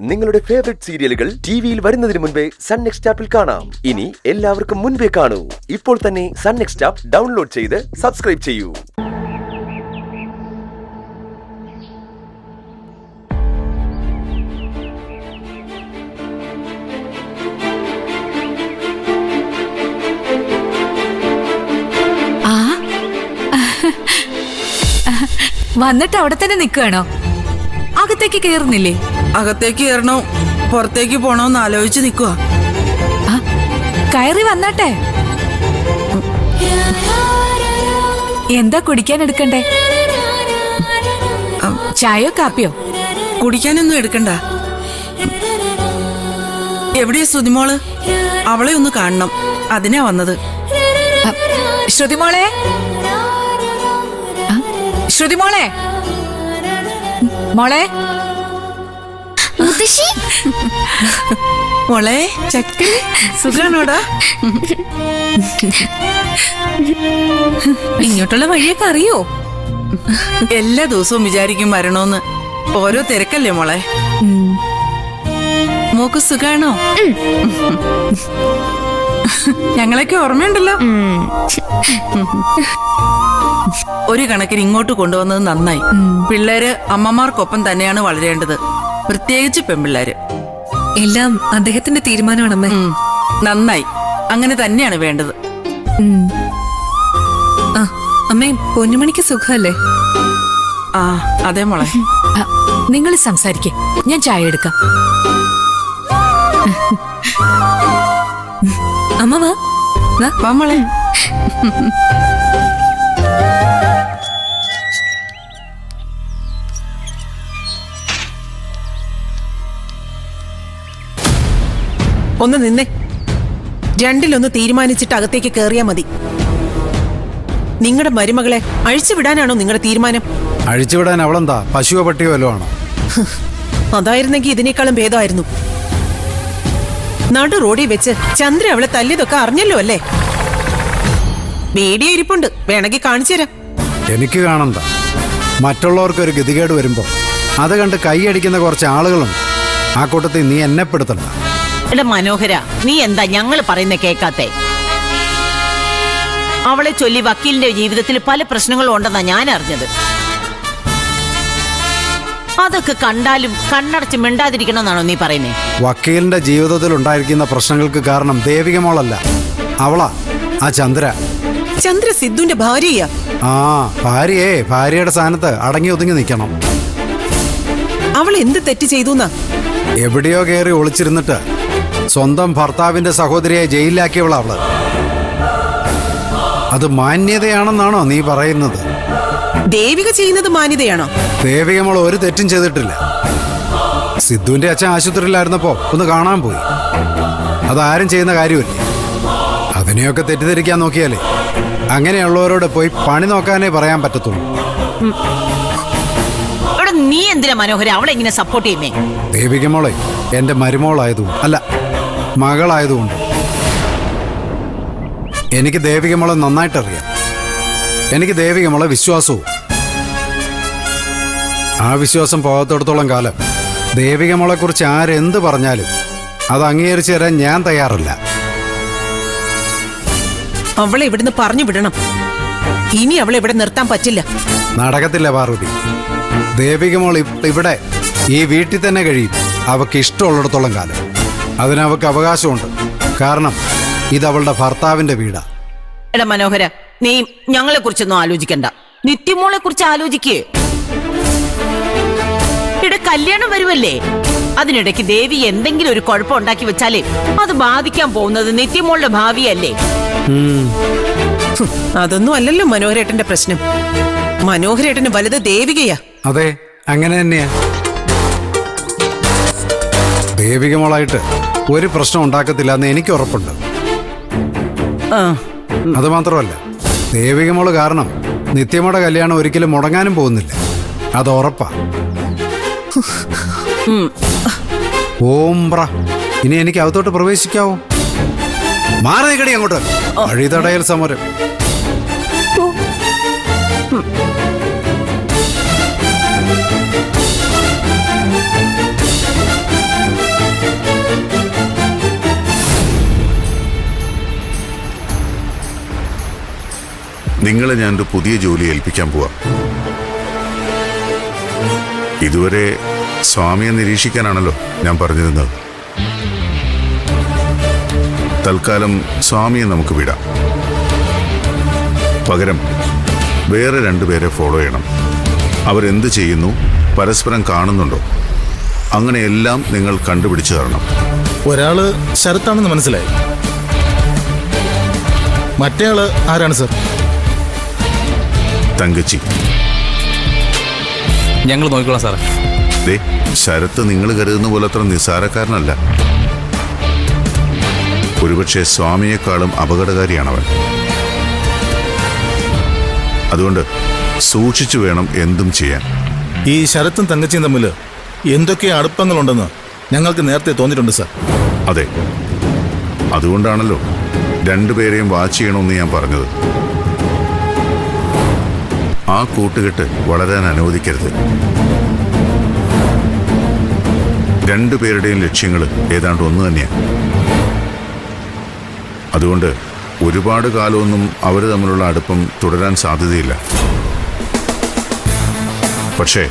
നിങ്ങളുടെ ഫേവറേറ്റ് സീരിയലുകൾ ടിവിയിൽ വരുന്നതിന് മുൻപേ സൺ നെക്സ്റ്റ് ആപ്പിൽ കാണാം. ഇനി എല്ലാവർക്കും മുൻപേ കാണൂ. ഇപ്പോൾ തന്നെ സൺ നെക്സ്റ്റ് ആപ്പ് ഡൗൺലോഡ് ചെയ്ത് സബ്സ്ക്രൈബ് ചെയ്യൂ. വന്നിട്ട് അവിടെ തന്നെ നിൽക്കുകയാണോ? അകത്തേക്ക് കയറുന്നില്ലേ? അകത്തേക്ക് കയറണോ പുറത്തേക്ക് പോണോന്ന് ആലോചിച്ച് നിൽക്കുക. കയറി വന്നാട്ടെ. എന്താ കുടിക്കാൻ എടുക്കണ്ടേ? ചായയോ കാപ്പിയോ? കുടിക്കാനൊന്നും എടുക്കണ്ട. എവിടെയാ ശ്രുതിമോള്? അവളെ ഒന്ന് കാണണം, അതിനാ വന്നത്. ശ്രുതിമോളെ, ശ്രുതിമോളെ, മോളെ, മോളെ ചക്കി സുഖാണോടാ? ഇങ്ങോട്ടുള്ള വഴിയൊക്കെ അറിയോ? എല്ലാ ദിവസവും വിചാരിക്കും വരണോന്ന്. ഓരോ തിരക്കല്ലേ മോളെ. മോക്ക് സുഖാണോ? ഞങ്ങളൊക്കെ ഓർമ്മയുണ്ടല്ലോ. ഒരു കണക്കിന് ഇങ്ങോട്ട് കൊണ്ടുവന്നത് നന്നായി. പിള്ളേര് അമ്മമാർക്കൊപ്പം തന്നെയാണ് വളരേണ്ടത്, പ്രത്യേകിച്ച് പെൺപിള്ളേര്. എല്ലാം അദ്ദേഹത്തിന്റെ തീരുമാനമാണമ്മേ. നന്നായി, അങ്ങനെ തന്നെയാണ് വേണ്ടത്. അമ്മേ, പൊന്നുമണിക്ക് സുഖമല്ലേ? ആ അതെ മോളെ. നിങ്ങൾ സംസാരിക്കേ, ഞാൻ ചായ എടുക്കാം. അമ്മ വാ മോളെ. ഒന്ന് നിന്നേ. രണ്ടിലൊന്ന് തീരുമാനിച്ചിട്ട് അകത്തേക്ക് കേറിയാ മതി. നിങ്ങളുടെ മരുമകളെ അഴിച്ചുവിടാനാണോ നിങ്ങളുടെ തീരുമാനം? അഴിച്ചുവിടാൻ അവളെന്താ പശുവോ പട്ടിയോ വല്ലോ ആണോ? അതായിരുന്നെങ്കിൽ ഇതിനേക്കാളും ഭേദമായിരുന്നു. നടു റോഡിൽ വെച്ച് ചന്ദ്ര അവളെ തല്ലിയതൊക്കെ അറിഞ്ഞല്ലോ അല്ലേ? വീഡിയോ ഇരിപ്പുണ്ട്, വേണമെങ്കിൽ കാണിച്ചു തരാം. എനിക്ക് കാണണ്ട. മറ്റുള്ളവർക്കൊരു ഗതികേട് വരുമ്പോ അത് കണ്ട് കൈയടിക്കുന്ന കുറച്ച് ആളുകളുണ്ട്. ആ കൂട്ടത്തിൽ നീ എന്നെ പെടുത്തണ്ട. എടാ മനോഹര, നീ എന്താ ഞങ്ങൾ പറയുന്ന കേക്കാത്തെ? അവളെ ചൊല്ലി വക്കീലിന്റെ ജീവിതത്തിൽ പല പ്രശ്നങ്ങളും ഉണ്ടെന്നാ ഞാൻ അറിഞ്ഞത്. അതൊക്കെ കണ്ടാലും കണ്ണടച്ച് മിണ്ടാതിരിക്കണമെന്നാണോ നീ പറയുന്നേ? വക്കീലിന്റെ ജീവിതത്തിൽ ഉണ്ടായിരിക്കുന്ന പ്രശ്നങ്ങൾക്ക് കാരണം ദേവിക മോളല്ല, അവളാ ആ ചന്ദ്ര. ചന്ദ്ര സിദ്ധുവിന്റെ ഭാര്യയാ. ആ ഭാര്യയെ ഭാര്യയുടെ സ്ഥാനത്ത് അടങ്ങി ഒതുങ്ങി നിൽക്കണം. അവൾ എന്ത് തെറ്റ് ചെയ്തുന്നാ? എവിടെയോ കയറി ഒളിച്ചിരുന്നിട്ട് സ്വന്തം ഭർത്താവിന്റെ സഹോദരിയെ ജയിലിലാക്കിയവളാ അവള്. അത് മാന്യതയാണെന്നാണോ നീ പറയുന്നത്? ദേവിക ചെയ്യുന്നത് മാന്യതയാണോ? ദേവിക മോൾ ഒരു തെറ്റും ചെയ്തിട്ടില്ല. സിദ്ധുവിന്റെ അച്ഛൻ ആശുപത്രിയിലായിരുന്നപ്പോ ഒന്ന് കാണാൻ പോയി. അതാരും ചെയ്യുന്ന കാര്യമല്ലേ. അതിനെയൊക്കെ തെറ്റിദ്ധരിക്കാൻ നോക്കിയാലേ അങ്ങനെയുള്ളവരോട് പോയി പണി നോക്കാനേ പറയാൻ പറ്റത്തുള്ളൂ. നീ എന്തിനാ മനോഹര അവളെ ഇങ്ങനെ സപ്പോർട്ട് ചെയ്യുന്നേ? ദേവിക മോളെ എന്റെ മരുമോളായതുകൊണ്ട്, അല്ല മകളായതുകൊണ്ട് എനിക്ക് ദേവിക മോളെ നന്നായിട്ടറിയാം. എനിക്ക് ദേവിക മോളെ വിശ്വാസവും. ആ വിശ്വാസം പോകാത്തിടത്തോളം കാലം ദേവിക മോളെ കുറിച്ച് ആരെന്ത് പറഞ്ഞാലും അത് അംഗീകരിച്ചു തരാൻ ഞാൻ തയ്യാറല്ല. അവളെ ഇവിടുന്ന് പറഞ്ഞു വിടണം. ഇനി അവളെ ഇവിടെ നിർത്താൻ പറ്റില്ല. നടക്കത്തില്ല പാർവതി. ദേവിക മോൾ ഇവിടെ ഈ വീട്ടിൽ തന്നെ കഴിയും, അവക്ക് ഇഷ്ടമുള്ളിടത്തോളം കാലം. അതിനവക്ക് അവകാശമുണ്ട്. കാരണം ഇത് അവളുടെ ഭർത്താവിന്റെ വീടാ. എടാ മനോഹര, നീ ഞങ്ങളെ കുറിച്ചൊന്നും ആലോചിക്കണ്ട, നിത്യമോളെ കുറിച്ച് ആലോചിക്കേ. ഇവിടെ കല്യാണം വരുമല്ലേ, അതിനിടയ്ക്ക് ദേവി എന്തെങ്കിലും ഒരു കുഴപ്പം ഉണ്ടാക്കി വെച്ചാലേ അത് ബാധിക്കാൻ പോകുന്നത് നിത്യമോളുടെ ഭാവിയല്ലേ. അതൊന്നും അല്ലല്ലോ മനോഹരേട്ടന്റെ പ്രശ്നം. മനോഹരേട്ടന് വലുത് ദേവികയാ. അതെ, അങ്ങനെ തന്നെയാ. ദേവിക മോളായിട്ട് ഒരു പ്രശ്നം ഉണ്ടാക്കത്തില്ല എന്ന് എനിക്ക് ഉറപ്പുണ്ട്. അത് മാത്രമല്ല, ദേവിക മോള് കാരണം നിത്യമോടെ കല്യാണം ഒരിക്കലും മുടങ്ങാനും പോകുന്നില്ല. അത് ഉറപ്പാ. ഓംബ്ര, ഇനി എനിക്ക് അകത്തോട്ട് പ്രവേശിക്കാവോ? മാറി നിൽക്കടി അങ്ങോട്ട്. വഴിതടയൽ സമരം. നിങ്ങളെ ഞാനൊരു പുതിയ ജോലി ഏൽപ്പിക്കാൻ പോവാം. ഇതുവരെ സ്വാമിയെ നിരീക്ഷിക്കാനാണല്ലോ ഞാൻ പറഞ്ഞിരുന്നത്. തൽക്കാലം സ്വാമിയെ നമുക്ക് വിടാം. പകരം വേറെ 2 പേരെ ഫോളോ ചെയ്യണം. അവരെന്ത് ചെയ്യുന്നു, പരസ്പരം കാണുന്നുണ്ടോ, അങ്ങനെയെല്ലാം നിങ്ങൾ കണ്ടുപിടിച്ചു തരണം. ഒരാള് ശരത്താണെന്ന് മനസ്സിലായി. മറ്റേയാള് ആരാണ് സർ? തങ്കച്ചി. ഞങ്ങൾ നോക്കിക്കോളാം സാറേ. ദേ, ശരത്ത് നിങ്ങൾ കരുതുന്ന പോലെ അത്ര നിസ്സാരക്കാരനല്ല. ഒരുപക്ഷെ സ്വാമിയെക്കാളും അപകടകാരിയാണവൻ. അതുകൊണ്ട് സൂക്ഷിച്ചു വേണം എന്തും ചെയ്യാൻ. ഈ ശരത്തും തങ്കച്ചിയും തമ്മിൽ എന്തൊക്കെ അടുപ്പങ്ങളുണ്ടെന്ന് ഞങ്ങൾക്ക് നേരത്തെ തോന്നിയിട്ടുണ്ട് സർ. അതെ, അതുകൊണ്ടാണല്ലോ 2 പേരെയും വാച്ച് ചെയ്യണമെന്ന് ഞാൻ പറഞ്ഞത്. ആ കൂട്ടുകെട്ട് വളരാൻ അനുവദിക്കരുത്. 2 പേരുടെയും ലക്ഷ്യങ്ങൾ ഏതാണ്ട് ഒന്ന് തന്നെയാണ്. അതുകൊണ്ട് ഒരുപാട് കാലമൊന്നും അവർ തമ്മിലുള്ള അടുപ്പം തുടരാൻ സാധ്യതയില്ല. പക്ഷേ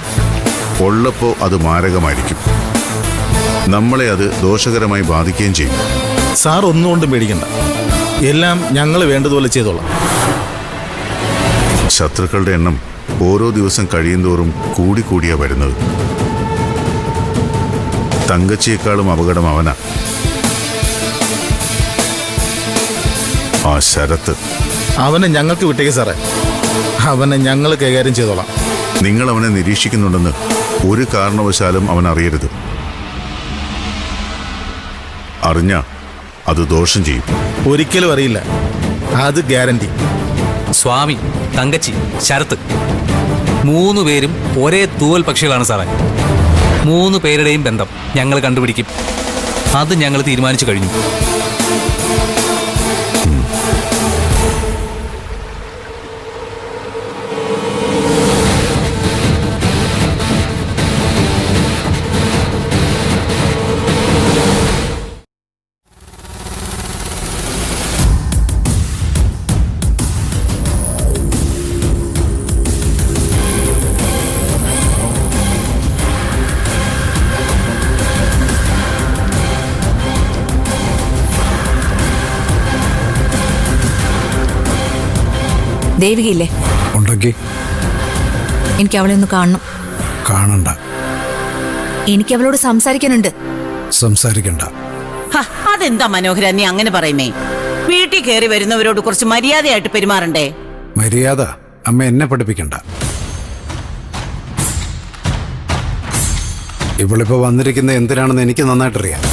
ഉള്ളപ്പോൾ അത് മാരകമായിരിക്കും. നമ്മളെ അത് ദോഷകരമായി ബാധിക്കുകയും ചെയ്യും. സാർ ഒന്നുകൊണ്ടും പേടിക്കണ്ട, എല്ലാം ഞങ്ങൾ വേണ്ടതുപോലെ ചെയ്തോളാം. ശത്രുക്കളുടെ എണ്ണം ഓരോ ദിവസം കഴിയുന്തോറും കൂടിക്കൂടിയാ വരുന്നത്. തങ്കച്ചിയേക്കാളും അപകടം അവനാ. ആ ശരത്ത്. അവനെ ഞങ്ങൾക്ക് വിട്ടേക്ക് സാറേ, അവനെ ഞങ്ങൾ കൈകാര്യം ചെയ്തോളാം. നിങ്ങൾ അവനെ നിരീക്ഷിക്കുന്നുണ്ടെന്ന് ഒരു കാരണവശാലും അവൻ അറിയരുത്. അറിഞ്ഞ അത് ദോഷം ചെയ്യും. ഒരിക്കലും അറിയില്ല, അത് ഗ്യാരണ്ടി. സ്വാമി, തങ്കച്ചി, ശരത്ത് 3 പേരും ഒരേ തൂവൽ പക്ഷികളാണ് സാറേ. 3 പേരുടെയും ബന്ധം ഞങ്ങൾ കണ്ടുപിടിക്കും. അത് ഞങ്ങൾ തീരുമാനിച്ചു കഴിഞ്ഞു. ദേവികയില്ലേ? ഉണ്ടെങ്കിൽ എനിക്ക് അവളെ ഒന്ന് കാണണം. കാണണ്ട, എനിക്ക് അവളോട് സംസാരിക്കാനുണ്ട്. സംസാരിക്കണ്ട. ഹ, അതെന്താ മനോഹര നീ അങ്ങനെ പറയുന്നേ? വീട്ടിൽ കയറി വരുന്നവരോട് കുറച്ച് മര്യാദയായിട്ട് പെരുമാറണ്ടേ? മര്യാദ അമ്മ എന്നെ പഠിപ്പിക്കണ്ട. ഇവളിപ്പോ വന്നിരിക്കുന്ന എന്തിനാണെന്ന് എനിക്ക് നന്നായിട്ടറിയാം.